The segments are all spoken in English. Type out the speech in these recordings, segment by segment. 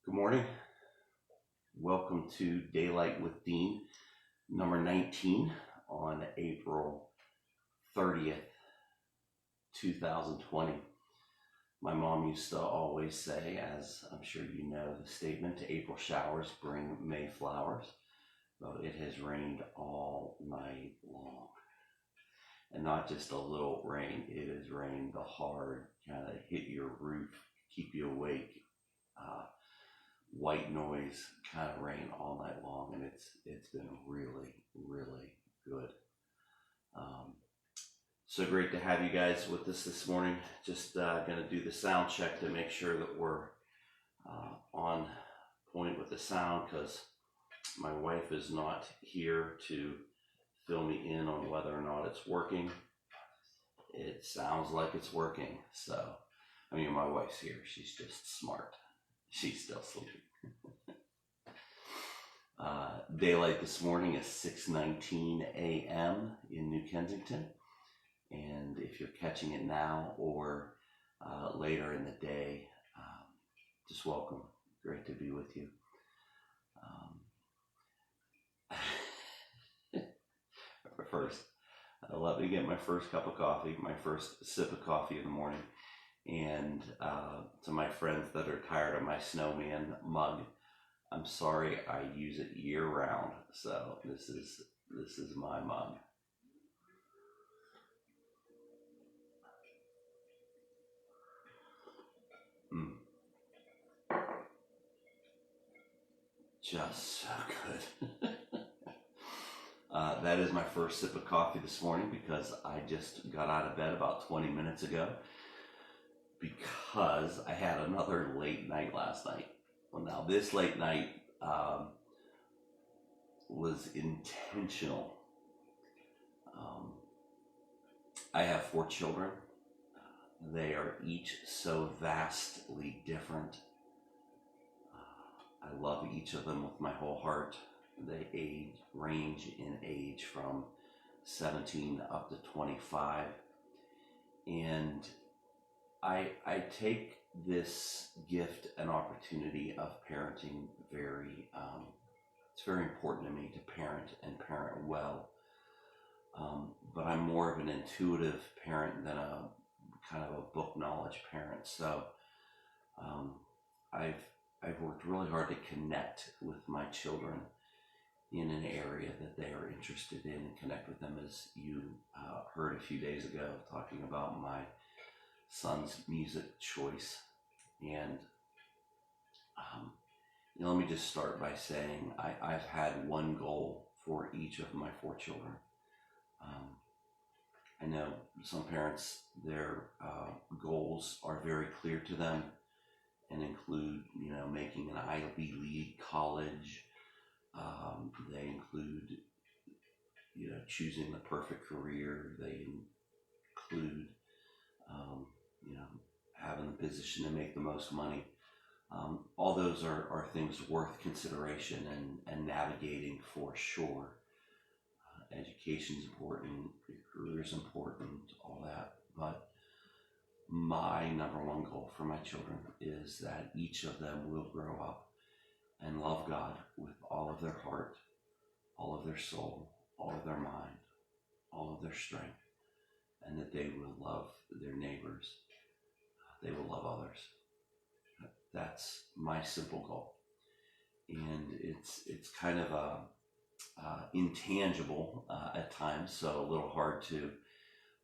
Good morning. Welcome to Daylight with Dean, number 19 on April 30th, 2020. My mom used to always say, as I'm sure you know the statement, April showers bring May flowers. Well, it has rained all night long. And not just a little rain, it has rained the hard, kind of hit your roof, keep you awake, uh, white noise kind of rain all night long, and it's been really good. Um, so great to have you guys with us this morning. Just going to do the sound check to make sure that we're on point with the sound, because my wife is not here to fill me in on whether or not it's working. It sounds like it's working, so I mean, my wife's here. She's just smart. She's still sleeping. Daylight this morning is 6:19 a.m. in New Kensington, and if you're catching it now or later in the day, just welcome. Great to be with you. First, let me get my first cup of coffee, my first sip of coffee in the morning, and to my friends that are tired of my snowman mug, I'm sorry, I use it year round, so this is my mug. Just so good. That is my first sip of coffee this morning because I just got out of bed about 20 minutes ago because I had another late night last night. Well, now this late night was intentional. I have 4 children. They are each so vastly different. I love each of them with my whole heart. They range in age from 17 up to 25. And I take this gift and opportunity of parenting it's very important to me to parent and parent well. But I'm more of an intuitive parent than a kind of a book knowledge parent. So I've worked really hard to connect with my children in an area that they are interested in and connect with them, as you heard a few days ago talking about my son's music choice. And let me just start by saying I've had one goal for each of my 4 children. I know some parents, their goals are very clear to them and include, making an Ivy League college. They include, choosing the perfect career. They include, having the position to make the most money. All those are things worth consideration and navigating for sure. Education's important, your career's important, all that. But my number one goal for my children is that each of them will grow up and love God with all of their heart, all of their soul, all of their mind, all of their strength, and that they will love their neighbors. They will love others. That's my simple goal. And it's kind of intangible at times, so a little hard to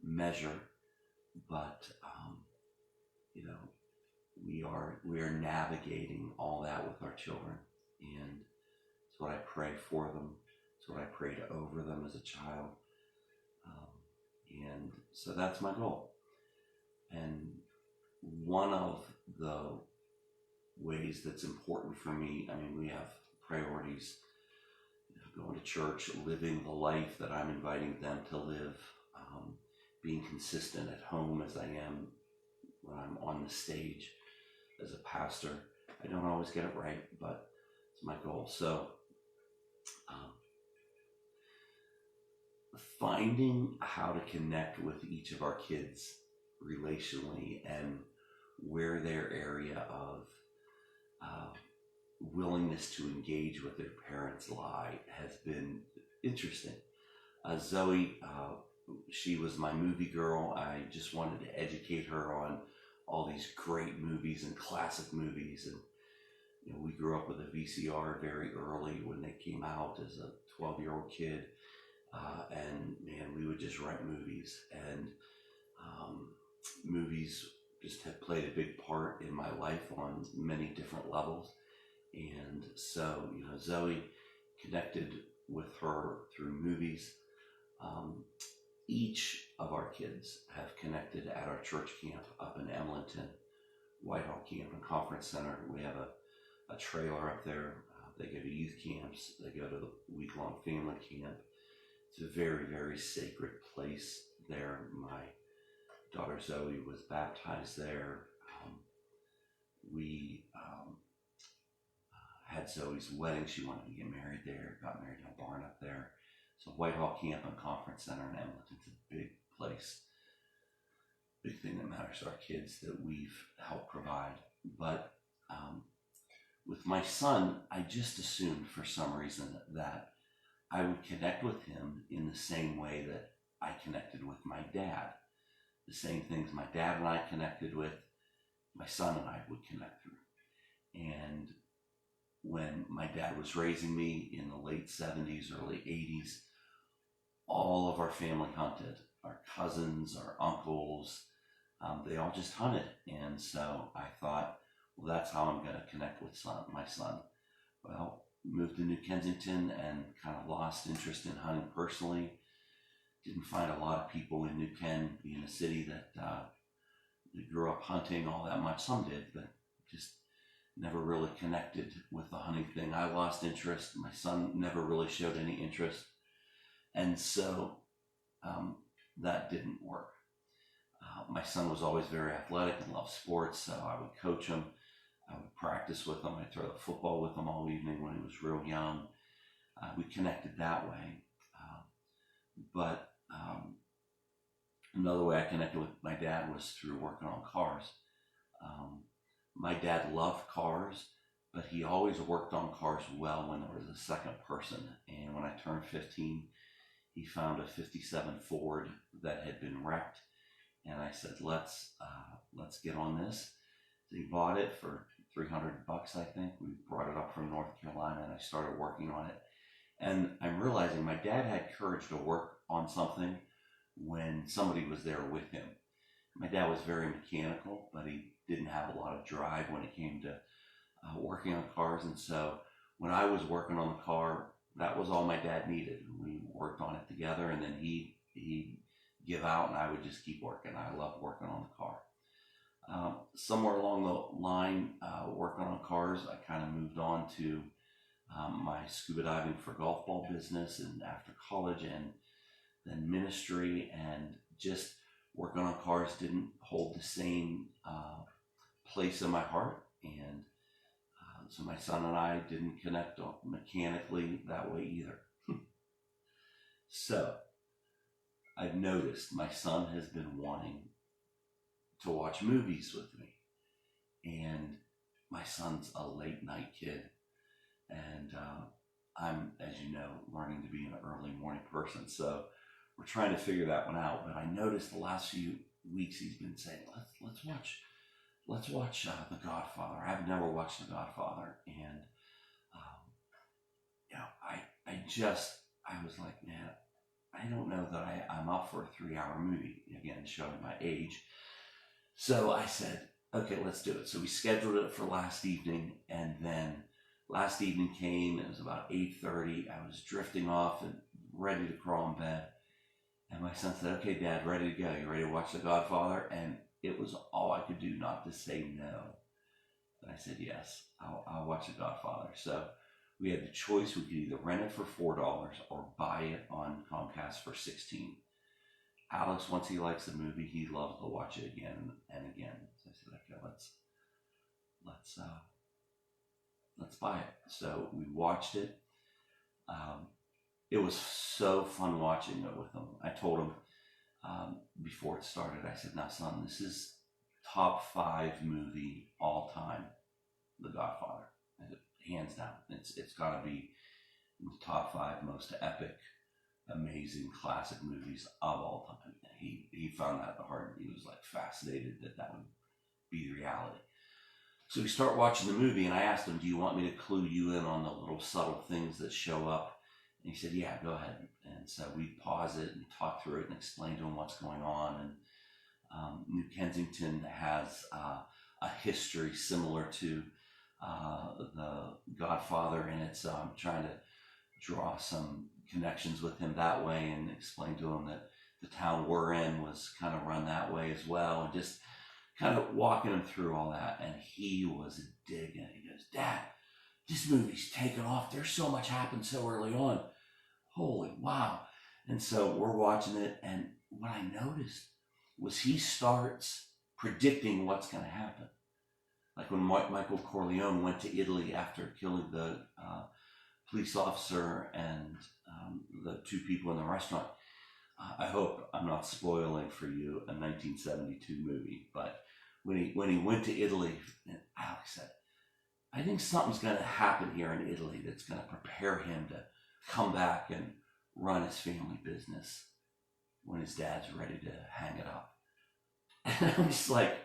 measure, but we are navigating all that with our children, and it's what I pray for them. It's what I prayed over them as a child, and so that's my goal. And one of the ways that's important for me, I mean, we have priorities, going to church, living the life that I'm inviting them to live, being consistent at home as I am when I'm on the stage as a pastor. I don't always get it right, but it's my goal. So finding how to connect with each of our kids relationally and where their area of willingness to engage with their parents lie has been interesting. Zoe, she was my movie girl. I just wanted to educate her on all these great movies and classic movies. And we grew up with a VCR very early when they came out as a 12-year-old kid. And man, we would just rent movies. And movies just have played a big part in my life on many different levels. And so, Zoe connected with her through movies. Each of our kids have connected at our church camp up in Emlenton, Whitehall Camp and Conference Center. We have a trailer up there. They go to youth camps. They go to the week-long family camp. It's a very, very sacred place there. My daughter Zoe was baptized there. We had Zoe's wedding. She wanted to get married there, got married in a barn up there. So Whitehall Camp and Conference Center in Emlenton's a big place, big thing that matters to our kids that we've helped provide. But with my son, I just assumed for some reason that I would connect with him in the same way that I connected with my dad. The same things my dad and I connected with, my son and I would connect through. And when my dad was raising me in the late 70s, early 80s, all of our family hunted. Our cousins, our uncles, they all just hunted. And so I thought, well, that's how I'm going to connect with my son. Well, moved to New Kensington and kind of lost interest in hunting personally. Didn't find a lot of people in New Ken, being a city that grew up hunting all that much. Some did, but just never really connected with the hunting thing. I lost interest. My son never really showed any interest. And so that didn't work. My son was always very athletic and loved sports, so I would coach him. I would practice with him. I'd throw the football with him all evening when he was real young. We connected that way. But another way I connected with my dad was through working on cars. My dad loved cars, but he always worked on cars well when there was a second person. And when I turned 15, he found a 57 Ford that had been wrecked. And I said, let's get on this. So he bought it for $300, I think. We brought it up from North Carolina and I started working on it. And I'm realizing my dad had courage to work on something when somebody was there with him. My dad was very mechanical, but he didn't have a lot of drive when it came to working on cars. And so when I was working on the car, that was all my dad needed. We worked on it together, and then he'd give out and I would just keep working. I loved working on the car. Somewhere along the line, working on cars, I kind of moved on to my scuba diving for golf ball business, and after college and then ministry, and just working on cars didn't hold the same place in my heart. And so my son and I didn't connect mechanically that way either. So I've noticed my son has been wanting to watch movies with me. And my son's a late night kid. And I'm, as you know, learning to be an early morning person. So we're trying to figure that one out. But I noticed the last few weeks he's been saying, let's watch The Godfather. I've never watched The Godfather. And, I was like, man, I don't know that I'm up for a 3-hour movie. Again, showing my age. So I said, okay, let's do it. So we scheduled it for last evening, and then last evening came. It was about 8:30. I was drifting off and ready to crawl in bed. And my son said, okay, Dad, ready to go. You ready to watch The Godfather? And it was all I could do not to say no. And I said, yes, I'll watch The Godfather. So we had the choice. We could either rent it for $4 or buy it on Comcast for $16. Alex, once he likes the movie, he loves to watch it again and again. So I said, okay, let's buy it. So we watched it. It was so fun watching it with him. I told him before it started, I said, now son, this is top 5 movie all time, The Godfather. I said, hands down. It's got to be in the top 5 most epic, amazing classic movies of all time. He found that at the heart. He was like fascinated that would be the reality. So we start watching the movie, and I asked him, "Do you want me to clue you in on the little subtle things that show up?" And he said, "Yeah, go ahead." And so we pause it and talk through it and explain to him what's going on. And New Kensington has a history similar to the Godfather, and it's trying to draw some connections with him that way and explain to him that the town we're in was kind of run that way as well, and just kind of walking him through all that. And he was digging it. He goes, "Dad, this movie's taken off. There's so much happened so early on. Holy wow." And so we're watching it, and what I noticed was he starts predicting what's going to happen. Like when Michael Corleone went to Italy after killing the police officer and the 2 people in the restaurant. I hope I'm not spoiling for you a 1972 movie, but when he went to Italy, Alex said, "I think something's going to happen here in Italy that's going to prepare him to come back and run his family business when his dad's ready to hang it up." And I was like,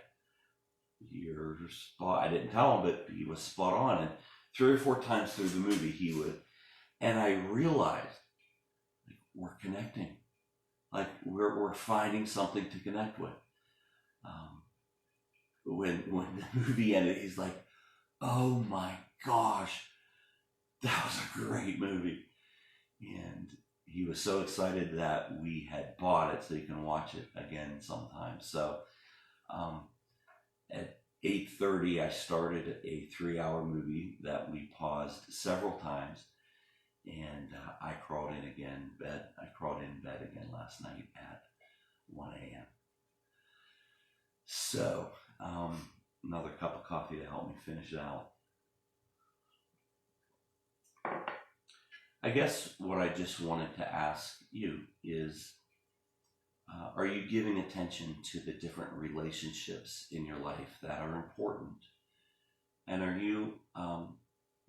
"You're spot." I didn't tell him, but he was spot on. And 3 or 4 times through the movie, he would, and I realized, like, we're connecting. Like we're finding something to connect with. When the movie ended, he's like, "Oh my gosh, that was a great movie," and he was so excited that we had bought it so he can watch it again sometime. So at 8:30, I started a 3-hour movie that we paused several times, and I crawled in bed again last night at 1 a.m. So another cup of coffee to help me finish it out. I guess what I just wanted to ask you is, are you giving attention to the different relationships in your life that are important? And are you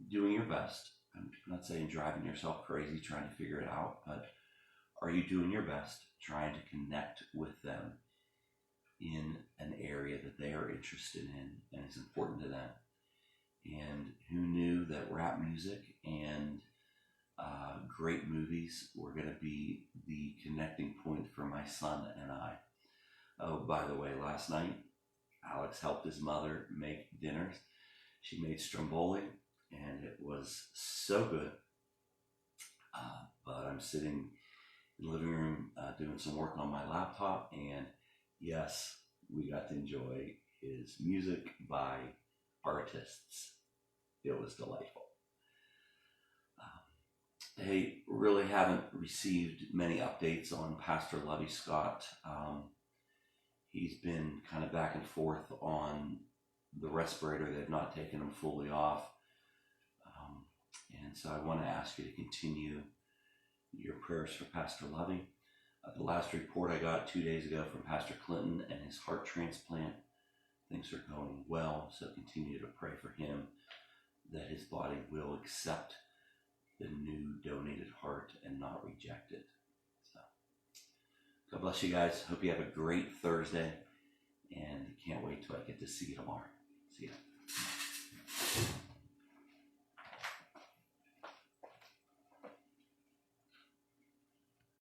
doing your best? I'm not saying driving yourself crazy trying to figure it out, but are you doing your best trying to connect with them in an area that they are interested in and is important to them? And who knew that rap music and great movies were going to be the connecting point for my son and I? Oh, by the way, last night, Alex helped his mother make dinners. She made stromboli, and it was so good. But I'm sitting in the living room doing some work on my laptop, and yes, we got to enjoy his music by artists. It was delightful. Hey, really haven't received many updates on Pastor Lovey Scott. He's been kind of back and forth on the respirator. They've not taken him fully off. And so I want to ask you to continue your prayers for Pastor Lovey. The last report I got 2 days ago from Pastor Clinton and his heart transplant, things are going well. So continue to pray for him that his body will accept the new donated heart and not reject it. So God bless you guys. Hope you have a great Thursday, and can't wait till I get to see you tomorrow.